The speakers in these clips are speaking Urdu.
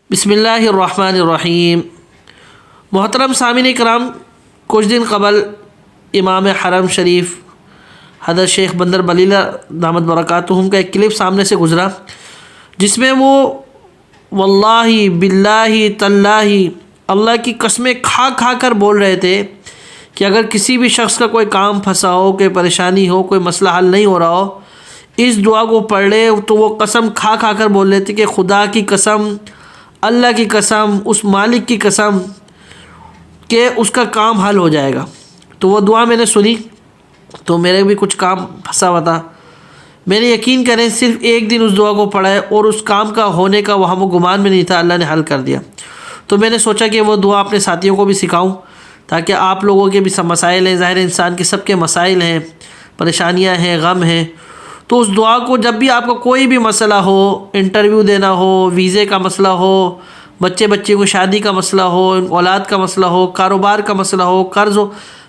بسم اللہ الرحمن الرحیم۔ محترم سامعین کرام، کچھ دن قبل امام حرم شریف حضرت شیخ بندر بلیلہ دامت برکاتہم کا ایک کلپ سامنے سے گزرا، جس میں وہ واللہ باللہ تاللہ اللہ کی قسمیں کھا کھا کر بول رہے تھے کہ اگر کسی بھی شخص کا کوئی کام پھنسا ہو، کوئی پریشانی ہو، کوئی مسئلہ حل نہیں ہو رہا ہو، اس دعا کو پڑھ لے تو وہ قسم کھا کھا کر بول رہے تھے کہ خدا کی قسم، اللہ کی قسم، اس مالک کی قسم کہ اس کا کام حل ہو جائے گا۔ تو وہ دعا میں نے سنی تو میرے بھی کچھ کام پھنسا ہوا تھا۔ میں نے یقین کریں صرف ایک دن اس دعا کو پڑھا ہے اور اس کام کا ہونے کا وہ ہم گمان میں نہیں تھا، اللہ نے حل کر دیا۔ تو میں نے سوچا کہ وہ دعا اپنے ساتھیوں کو بھی سکھاؤں تاکہ آپ لوگوں کے بھی سب مسائل ہیں، ظاہر انسان کے سب کے مسائل ہیں، پریشانیاں ہیں، غم ہیں، تو اس دعا کو جب بھی آپ کو کوئی بھی مسئلہ ہو، انٹرویو دینا ہو، ویزے کا مسئلہ ہو، بچے کو شادی کا مسئلہ ہو، اولاد کا مسئلہ ہو، کاروبار کا مسئلہ ہو، قرض ہو،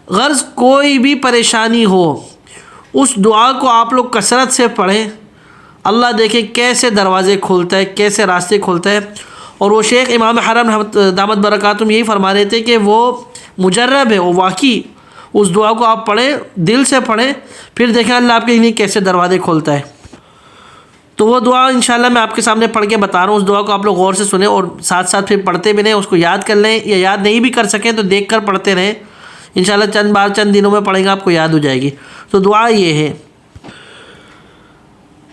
غرض کوئی بھی پریشانی ہو، اس دعا کو آپ لوگ کثرت سے پڑھیں۔ اللہ دیکھیں کیسے دروازے کھولتا ہے، کیسے راستے کھولتا ہے۔ اور وہ شیخ امام حرم دامت برکاتہم یہی فرما رہے تھے کہ وہ مجرب ہے، وہ واقعی اس دعا کو آپ پڑھیں، دل سے پڑھیں، پھر دیکھیں اللہ آپ کے لیے کیسے دروازے کھولتا ہے۔ تو وہ دعا انشاءاللہ میں آپ کے سامنے پڑھ کے بتا رہا ہوں۔ اس دعا کو آپ لوگ غور سے سنیں اور ساتھ ساتھ پھر پڑھتے بھی رہیں، اس کو یاد کر لیں، یا یاد نہیں بھی کر سکیں تو دیکھ کر پڑھتے رہیں، انشاءاللہ چند بار چند دنوں میں پڑھیں گے آپ کو یاد ہو جائے گی۔ تو دعا یہ ہے: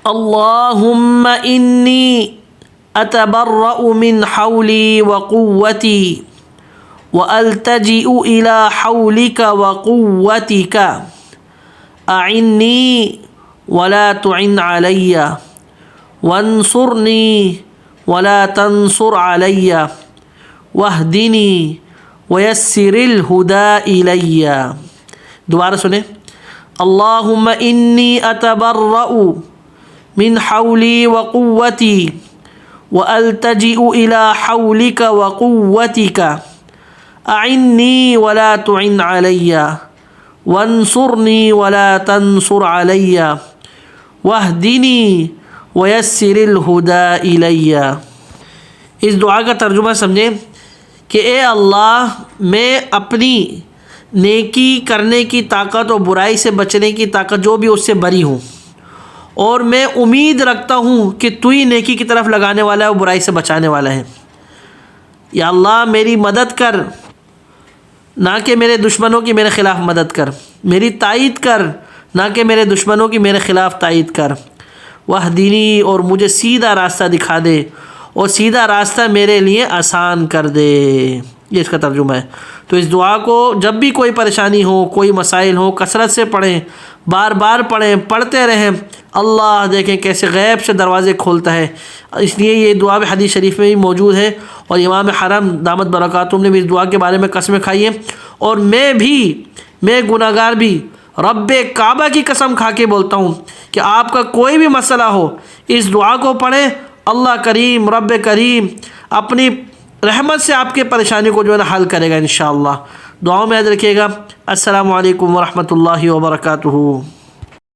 اللہم انی اتبرأ من حولی وقوتی وَأَلْتَجِئُ إِلَىٰ حَوْلِكَ وَقُوَّتِكَ أَعِنِّي وَلَا تُعِنْ عَلَيَّ وَانْصُرْنِي وَلَا تَنْصُرْ عَلَيَّ وَاهْدِنِي وَيَسِّرِ الْهُدَىٰ إِلَيَّ۔ دوبارہ سنیں۔ اللہم انی اتبرأ من حولی وقوتی وَأَلْتَجِئُ إِلَىٰ حَوْلِكَ وَقُوَّتِكَ أعني ولا تعن علي وانصرني ولا تنصر علي واهدني ويسر الهدى إلي۔ اس دعا کا ترجمہ سمجھیں کہ اے اللہ، میں اپنی نیکی کرنے کی طاقت اور برائی سے بچنے کی طاقت جو بھی اس سے بری ہوں، اور میں امید رکھتا ہوں کہ تو ہی نیکی کی طرف لگانے والا ہے اور برائی سے بچانے والا ہے۔ یا اللہ میری مدد کر، نہ کہ میرے دشمنوں کی میرے خلاف مدد کر، میری تائید کر، نہ کہ میرے دشمنوں کی میرے خلاف تائید کر۔ وَاهْدِنِي، اور مجھے سیدھا راستہ دکھا دے اور سیدھا راستہ میرے لیے آسان کر دے۔ یہ اس کا ترجمہ ہے۔ تو اس دعا کو جب بھی کوئی پریشانی ہو، کوئی مسائل ہو، کثرت سے پڑھیں، بار بار پڑھیں، پڑھتے رہیں۔ اللہ دیکھیں کیسے غیب سے دروازے کھولتا ہے۔ اس لیے یہ دعا بھی حدیث شریف میں بھی موجود ہے، اور امام حرم دامت برکاتہم نے بھی اس دعا کے بارے میں قسمیں کھائی ہیں۔ اور میں گناہ گار بھی رب کعبہ کی قسم کھا کے بولتا ہوں کہ آپ کا کوئی بھی مسئلہ ہو، اس دعا کو پڑھیں، اللہ کریم، رب کریم اپنی رحمت سے آپ کے پریشانی کو جو ہے نا حل کرے گا انشاءاللہ۔ دعاؤں میں یاد رکھیے گا۔ السلام علیکم ورحمۃ اللہ وبرکاتہ۔